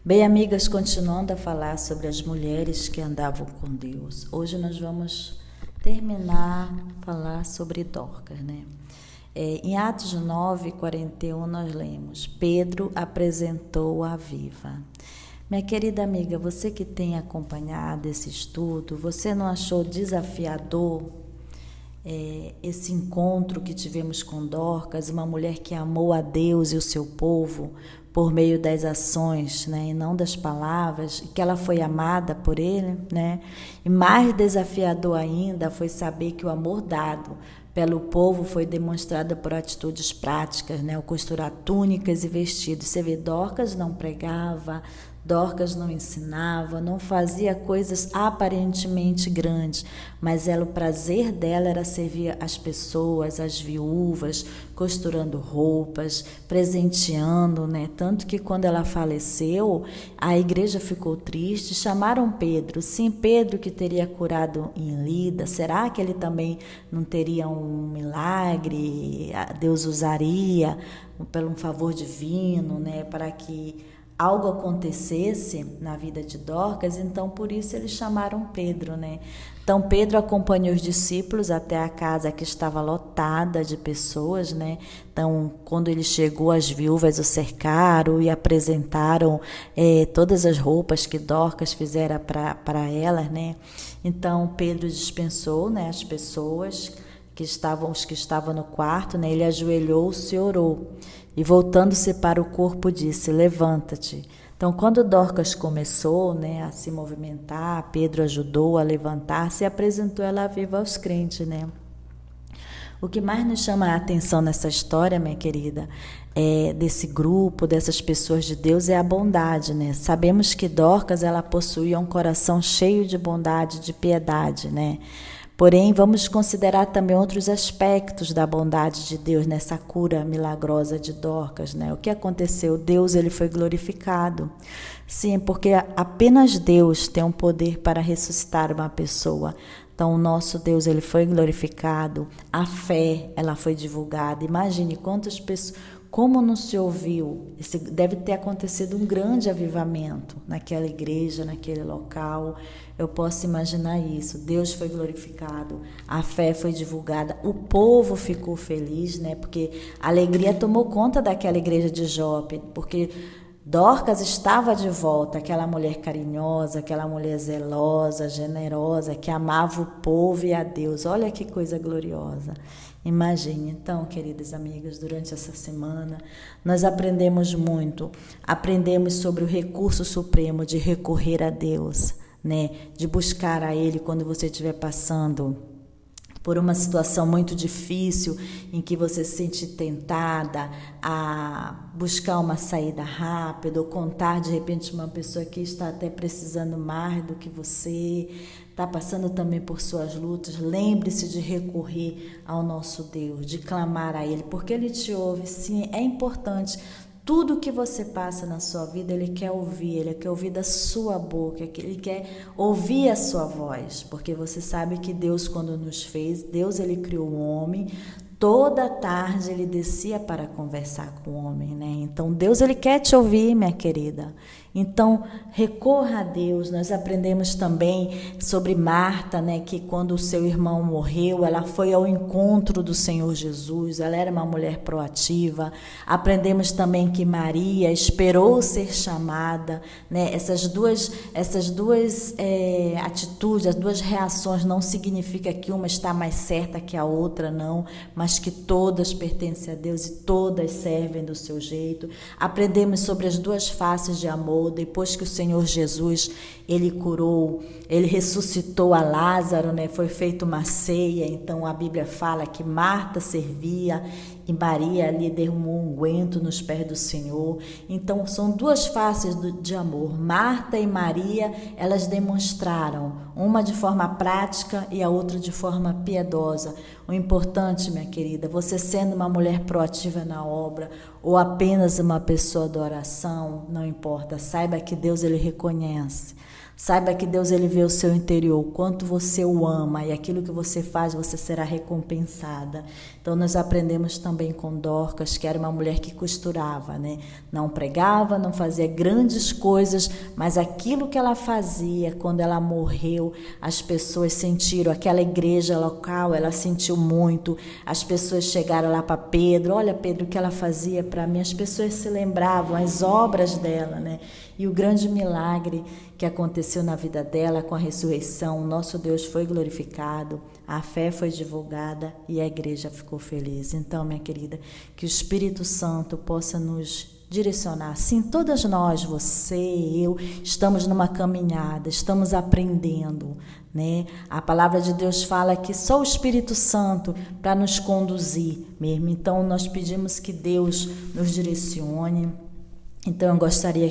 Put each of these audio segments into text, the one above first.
Bem, amigas, continuando a falar sobre as mulheres que andavam com Deus. Hoje nós vamos terminar falar sobre Dorcas, né? Em Atos 9:41 nós lemos: Pedro apresentou-a viva. Minha querida amiga, você que tem acompanhado esse estudo, você não achou desafiador esse encontro que tivemos com Dorcas, uma mulher que amou a Deus e o seu povo por meio das ações, né, e não das palavras, e que ela foi amada por ele, né? E mais desafiador ainda foi saber que o amor dado pelo povo foi demonstrado por atitudes práticas, né? O costurar túnicas e vestidos. Você vê, Dorcas não pregava, Dorcas não ensinava, não fazia coisas aparentemente grandes, mas o prazer dela era servir as pessoas, as viúvas, costurando roupas, presenteando, né? Tanto que quando ela faleceu, a igreja ficou triste, chamaram Pedro. Sim, Pedro que teria curado em Lida, será que ele também não teria um milagre? Deus usaria pelo um favor divino, né? Para que algo acontecesse na vida de Dorcas, então por isso eles chamaram Pedro, né? Então Pedro acompanhou os discípulos até a casa que estava lotada de pessoas, né? Então quando ele chegou, as viúvas o cercaram e apresentaram todas as roupas que Dorcas fizera para elas, né? Então Pedro dispensou, né, as pessoas os que estavam no quarto, né? Ele ajoelhou-se e orou. E voltando-se para o corpo disse: levanta-te. Então, quando Dorcas começou, né, a se movimentar, Pedro ajudou a levantar-se e apresentou ela viva aos crentes, né? O que mais nos chama a atenção nessa história, minha querida, desse grupo, dessas pessoas de Deus, é a bondade, né? Sabemos que Dorcas, ela possuía um coração cheio de bondade, de piedade, né? Porém, vamos considerar também outros aspectos da bondade de Deus nessa cura milagrosa de Dorcas, né? O que aconteceu? Deus, ele foi glorificado. Sim, porque apenas Deus tem um poder para ressuscitar uma pessoa. Então, o nosso Deus, ele foi glorificado. A fé, ela foi divulgada. Imagine quantas pessoas... Como não se ouviu? Deve ter acontecido um grande avivamento naquela igreja, naquele local. Eu posso imaginar isso. Deus foi glorificado, a fé foi divulgada, o povo ficou feliz, né? Porque a alegria tomou conta daquela igreja de Jope, porque Dorcas estava de volta, aquela mulher carinhosa, aquela mulher zelosa, generosa, que amava o povo e a Deus. Olha que coisa gloriosa. Imagine, então, queridas amigas, durante essa semana, nós aprendemos muito. Aprendemos sobre o recurso supremo de recorrer a Deus, né? De buscar a Ele quando você estiver passando por uma situação muito difícil, em que você se sente tentada a buscar uma saída rápida, ou contar de repente uma pessoa que está até precisando mais do que você, está passando também por suas lutas. Lembre-se de recorrer ao nosso Deus, de clamar a Ele, porque Ele te ouve. Sim, é importante. Tudo que você passa na sua vida, Ele quer ouvir da sua boca, Ele quer ouvir a sua voz, porque você sabe que Deus, quando nos fez, Deus, Ele criou o homem, toda tarde Ele descia para conversar com o homem, né? Então, Deus, Ele quer te ouvir, minha querida. Então, recorra a Deus. Nós aprendemos também sobre Marta, né, que quando o seu irmão morreu, ela foi ao encontro do Senhor Jesus, ela era uma mulher proativa. Aprendemos também que Maria esperou ser chamada, né? Essas duas atitudes, as duas reações, não significa que uma está mais certa que a outra, não, mas que todas pertencem a Deus e todas servem do seu jeito. Aprendemos sobre as duas faces de amor. Depois que o Senhor Jesus, Ele curou, Ele ressuscitou a Lázaro, né? Foi feita uma ceia. Então a Bíblia fala que Marta servia e Maria ali derramou um unguento nos pés do Senhor. Então são duas faces de amor. Marta e Maria, elas demonstraram, uma de forma prática e a outra de forma piedosa. O importante, minha querida, você sendo uma mulher proativa na obra ou apenas uma pessoa da oração, não importa. Saiba que Deus, Ele reconhece. Saiba que Deus, ele vê o seu interior, o quanto você o ama, e aquilo que você faz, você será recompensada. Então, nós aprendemos também com Dorcas, que era uma mulher que costurava, né? Não pregava, não fazia grandes coisas, mas aquilo que ela fazia, quando ela morreu, as pessoas sentiram, aquela igreja local, ela sentiu muito. As pessoas chegaram lá para Pedro, olha, Pedro, o que ela fazia para mim. As pessoas se lembravam, as obras dela, né? E o grande milagre que aconteceu na vida dela com a ressurreição, o nosso Deus foi glorificado, a fé foi divulgada e a igreja ficou feliz. Então, minha querida, que o Espírito Santo possa nos direcionar. Sim, todas nós, você, eu, estamos numa caminhada, estamos aprendendo, né? A palavra de Deus fala que só o Espírito Santo para nos conduzir mesmo. Então, nós pedimos que Deus nos direcione. Então, eu gostaria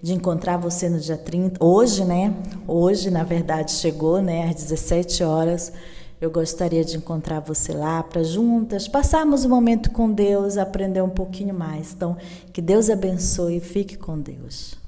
de encontrar você no dia 30, hoje, né? Hoje, na verdade, chegou, né? Às 17 horas. Eu gostaria de encontrar você lá para juntas passarmos um momento com Deus, aprender um pouquinho mais. Então, que Deus abençoe e fique com Deus.